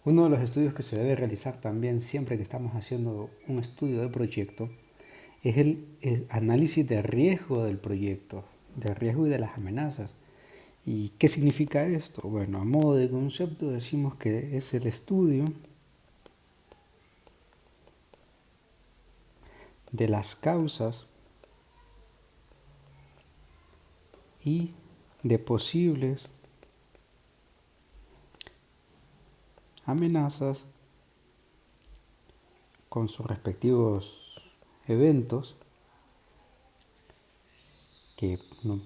Uno de los estudios que se debe realizar también siempre que estamos haciendo un estudio de proyecto es el análisis de riesgo del proyecto, de riesgo y de las amenazas. ¿Y qué significa esto? Bueno, a modo de concepto decimos que es el estudio de las causas y de posibles amenazas con sus respectivos eventos que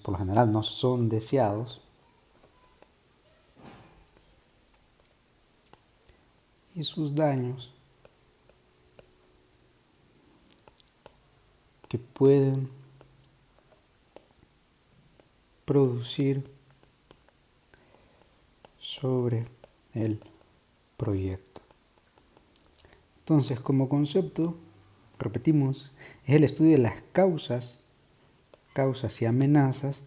por lo general no son deseados y sus daños que pueden producir sobre el proyecto. Entonces, como concepto, repetimos, es el estudio de las causas y amenazas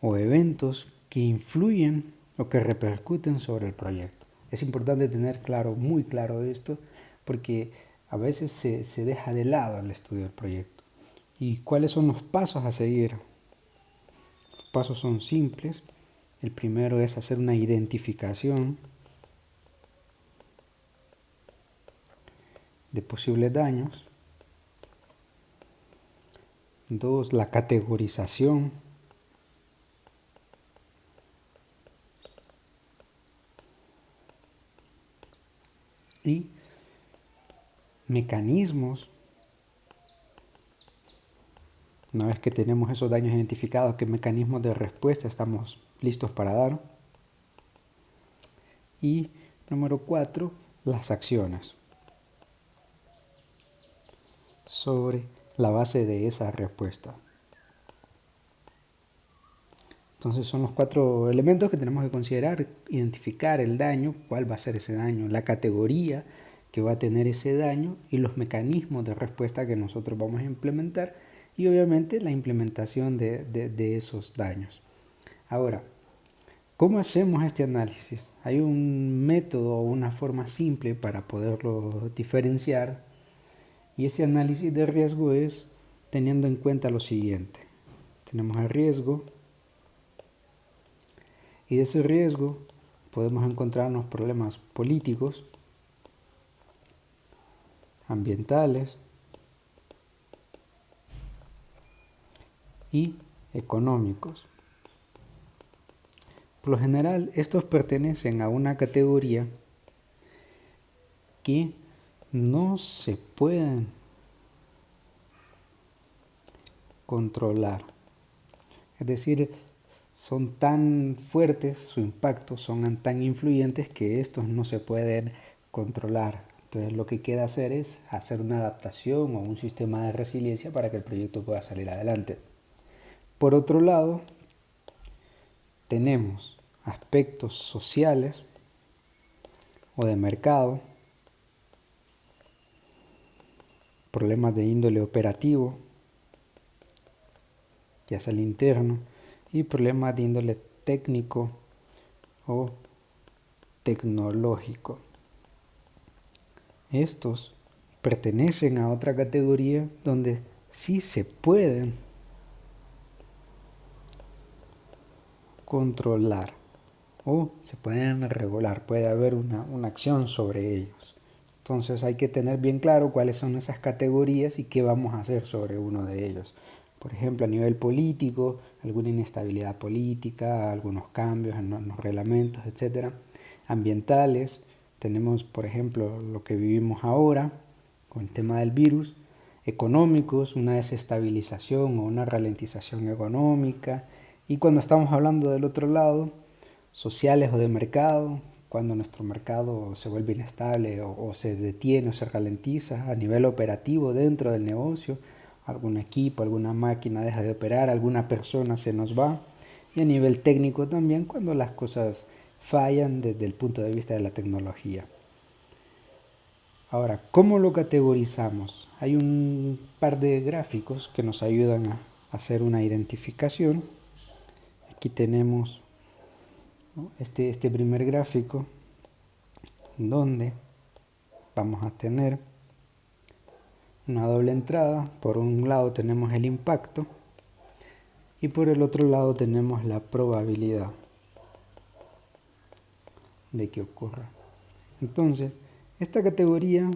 o eventos que influyen o que repercuten sobre el proyecto. Es importante tener claro, muy claro esto, porque a veces se deja de lado el estudio del proyecto. ¿Y cuáles son los pasos a seguir? Los pasos son simples. El primero es hacer una identificación de posibles daños. Dos, la categorización. Y mecanismos. Una vez que tenemos esos daños identificados, ¿qué mecanismos de respuesta estamos listos para dar? Y número 4, las acciones sobre la base de esa respuesta. Entonces son los 4 elementos que tenemos que considerar: identificar el daño, cuál va a ser ese daño, la categoría que va a tener ese daño y los mecanismos de respuesta que nosotros vamos a implementar, y obviamente la implementación de esos daños. Ahora, ¿cómo hacemos este análisis? Hay un método o una forma simple para poderlo diferenciar, y ese análisis de riesgo es teniendo en cuenta lo siguiente. Tenemos el riesgo, y de ese riesgo podemos encontrarnos problemas políticos, ambientales y económicos. Por lo general, estos pertenecen a una categoría que no se pueden controlar. Es decir, son tan fuertes, su impacto son tan influyentes que estos no se pueden controlar. Entonces lo que queda hacer es hacer una adaptación o un sistema de resiliencia para que el proyecto pueda salir adelante. Por otro lado, tenemos aspectos sociales o de mercado, problemas de índole operativo, ya sea el interno, y problemas de índole técnico o tecnológico. Estos pertenecen a otra categoría donde sí se pueden controlar o se pueden regular, puede haber una acción sobre ellos. Entonces hay que tener bien claro cuáles son esas categorías y qué vamos a hacer sobre uno de ellos. Por ejemplo, a nivel político, alguna inestabilidad política, algunos cambios en los reglamentos, etc. Ambientales, tenemos por ejemplo lo que vivimos ahora con el tema del virus. Económicos, una desestabilización o una ralentización económica. Y cuando estamos hablando del otro lado, sociales o de mercado, cuando nuestro mercado se vuelve inestable o se detiene o se ralentiza a nivel operativo dentro del negocio, algún equipo, alguna máquina deja de operar, alguna persona se nos va, y a nivel técnico también cuando las cosas fallan desde el punto de vista de la tecnología. Ahora, ¿cómo lo categorizamos? Hay un par de gráficos que nos ayudan a hacer una identificación. Aquí tenemos, ¿no?, este primer gráfico donde vamos a tener una doble entrada. Por un lado tenemos el impacto y por el otro lado tenemos la probabilidad de que ocurra. Entonces, esta categoría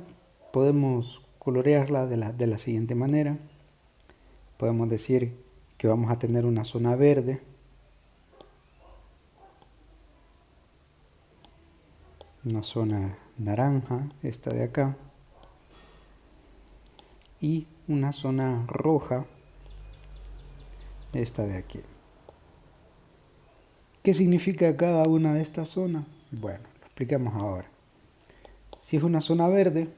podemos colorearla de la siguiente manera. Podemos decir que vamos a tener una zona verde, una zona naranja, esta de acá, y una zona roja, esta de aquí. ¿Qué significa cada una de estas zonas? Bueno, lo explicamos ahora. Si es una zona verde,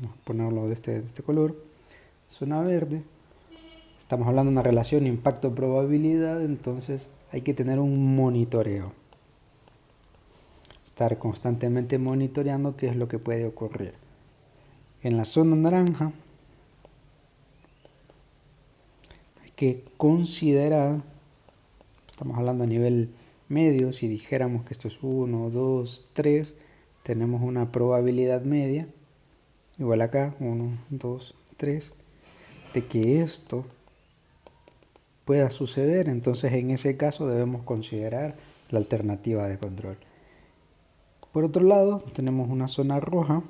vamos a ponerlo de este color, zona verde, estamos hablando de una relación impacto-probabilidad, entonces hay que tener un monitoreo. Estar constantemente monitoreando qué es lo que puede ocurrir. En la zona naranja hay que considerar, estamos hablando a nivel medio, si dijéramos que esto es 1, 2, 3, tenemos una probabilidad media, igual acá, 1, 2, 3, de que esto pueda suceder. Entonces en ese caso debemos considerar la alternativa de control. Por otro lado tenemos una zona roja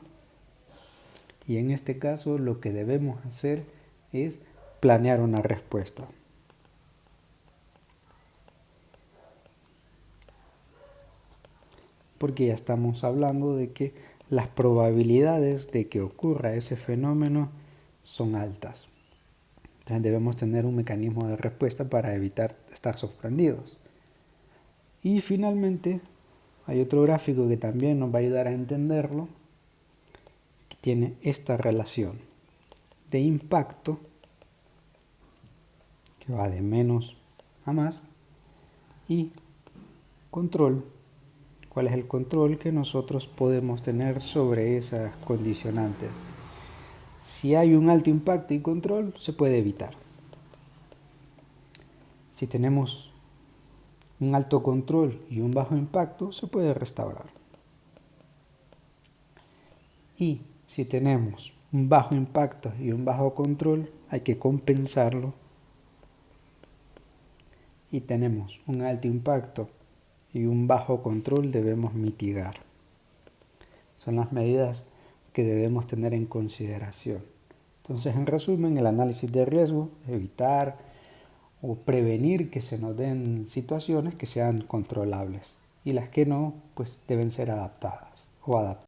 y en este caso lo que debemos hacer es planear una respuesta. Porque ya estamos hablando de que las probabilidades de que ocurra ese fenómeno son altas. Entonces debemos tener un mecanismo de respuesta para evitar estar sorprendidos. Y finalmente hay otro gráfico que también nos va a ayudar a entenderlo, que tiene esta relación de impacto que va de menos a más y control. ¿Cuál es el control que nosotros podemos tener sobre esas condicionantes? Si hay un alto impacto y control, se puede evitar. Si tenemos un alto control y un bajo impacto, se puede restaurar. Y si tenemos un bajo impacto y un bajo control, hay que compensarlo. Y tenemos un alto impacto y un bajo control, debemos mitigar. Son las medidas que debemos tener en consideración. Entonces, en resumen, el análisis de riesgo, evitar o prevenir que se nos den situaciones que sean controlables y las que no, pues deben ser adaptadas o adaptadas.